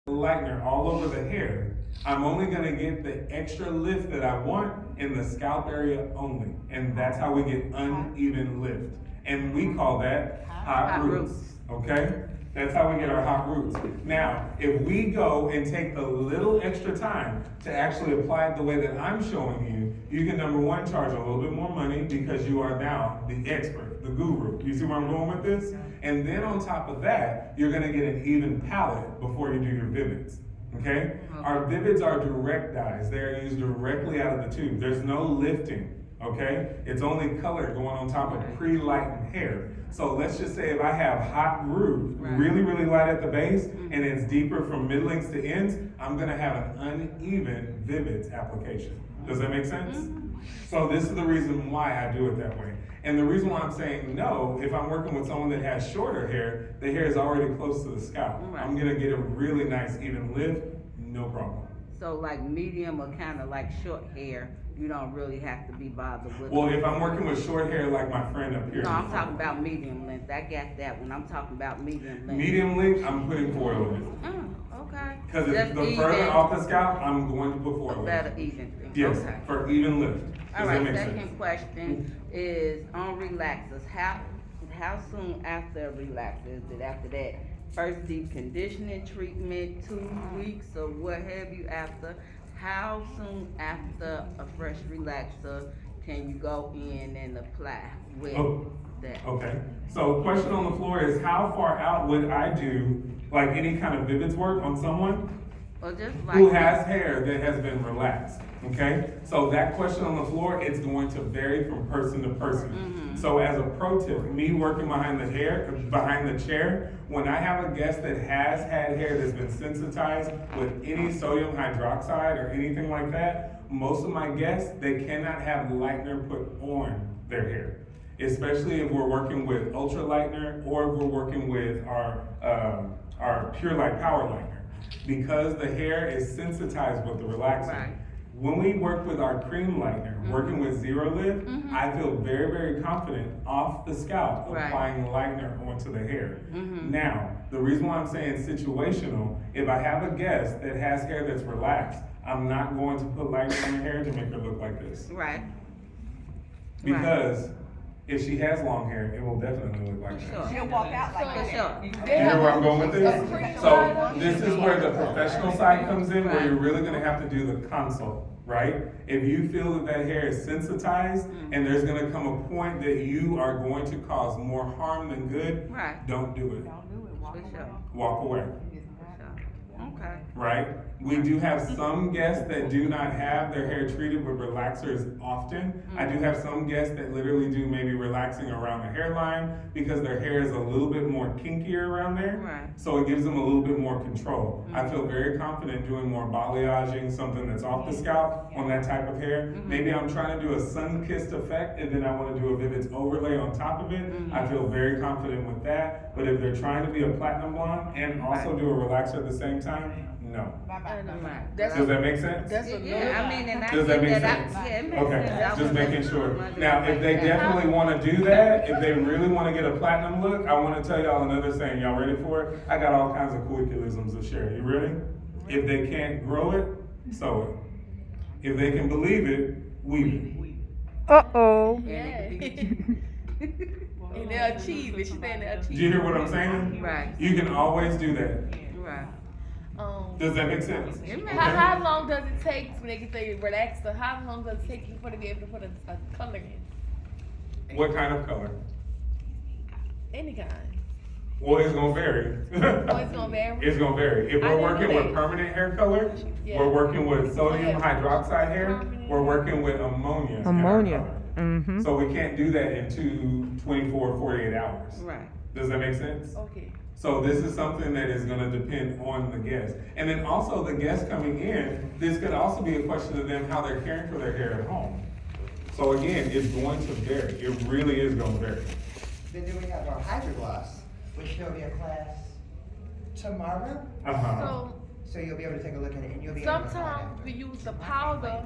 lightener all over the hair, I'm only gonna get the extra lift that I want in the scalp area only. And that's how we get uneven lift. And we call that hot roots, okay? That's how we get our hot roots. Now, if we go and take the little extra time to actually apply it the way that I'm showing you, you can, number one, charge a little bit more money because you are now the expert, the guru. You see where I'm going with this? And then on top of that, you're gonna get an even palette before you do your vivids. Okay? Our vivids are direct dyes. They are used directly out of the tube. There's no lifting. Okay? It's only color going on top of pre-lightened hair. So let's just say if I have hot root, really, really light at the base, and it's deeper from middlings to ends, I'm gonna have an uneven vivids application. Does that make sense? So this is the reason why I do it that way. And the reason why I'm saying no, if I'm working with someone that has shorter hair, the hair is already close to the scalp. I'm gonna get a really nice even lift, no problem. So like medium or kind of like short hair, you don't really have to be bothered with. Well, if I'm working with short hair like my friend up here. No, I'm talking about medium length. I got that when I'm talking about medium length. Medium length, I'm putting foil in it. Okay. Because if the further off the scalp, I'm going to put foil in it. Better even thing. Yes, Okay. for even lift. All right, second question is on relaxers. How soon after a relaxer? Is it after that first deep conditioning treatment, 2 weeks, or what have you after? How soon after a fresh relaxer can you go in and apply with that? Okay, so question on the floor is how far out would I do like any kind of vivids work on someone Just like who has hair that has been relaxed? Okay, so that question on the floor, it's going to vary from person to person. So as a pro tip, me working behind the chair, when I have a guest that has had hair that's been sensitized with any sodium hydroxide or anything like that, most of my guests, they cannot have lightener put on their hair. Especially if we're working with ultra lightener or if we're working with our Pure Light Power Lightener. Because the hair is sensitized with the relaxer. When we work with our cream lightener, working with zero lift, I feel very, very confident off the scalp applying lightener onto the hair. Now, the reason why I'm saying situational, if I have a guest that has hair that's relaxed, I'm not going to put lightener on her hair to make her look like this. Because if she has long hair, it will definitely look like that. She'll walk out like that. You hear where I'm going with this? So this is where the professional side comes in, where you're really gonna have to do the consult, right? If you feel that that hair is sensitized and there's gonna come a point that you are going to cause more harm than good, don't do it. Walk away. Okay. Right? We do have some guests that do not have their hair treated with relaxers often. I do have some guests that literally do maybe relaxing around the hairline because their hair is a little bit more kinkier around there. So it gives them a little bit more control. I feel very confident doing more balayaging, something that's off the scalp on that type of hair. Maybe I'm trying to do a sun-kissed effect and then I want to do a vivids overlay on top of it. I feel very confident with that. But if they're trying to be a platinum blonde and also do a relaxer at the same time, no. Does that make sense? Yeah, I mean, and I Does that make think sense? yeah, it makes Okay, sense. just making sure. Now, if they definitely want to do that, if they really want to get a platinum look, I want to tell y'all another saying. Y'all ready for it? I got all kinds of colloquialisms to share. You ready? If they can't grow it, sow it. If they can believe it, weave it. Uh-oh. And they'll achieve it. She's saying they'll achieve it. Do you hear what I'm saying? Right. You can always do that. Right. Does that make sense? How long does it take when they get the relaxer? How long does it take you for to be able to put a color in? What kind of color? Any kind. Well, it's gonna vary. Oh, it's gonna vary? It's gonna vary. If we're working with permanent hair color, we're working with sodium hydroxide hair, we're working with ammonia. Ammonia. So we can't do that in 24, 48 hours. Right. Does that make sense? Okay. So this is something that is gonna depend on the guest. And then also the guests coming in, this could also be a question of them, how they're caring for their hair at home. So again, it's going to vary. It really is gonna vary. Then do we have our hydrogloss, which there'll be a class tomorrow? Uh-huh. So So you'll be able to take a look at it and you'll be able to apply sometimes it. we use the powder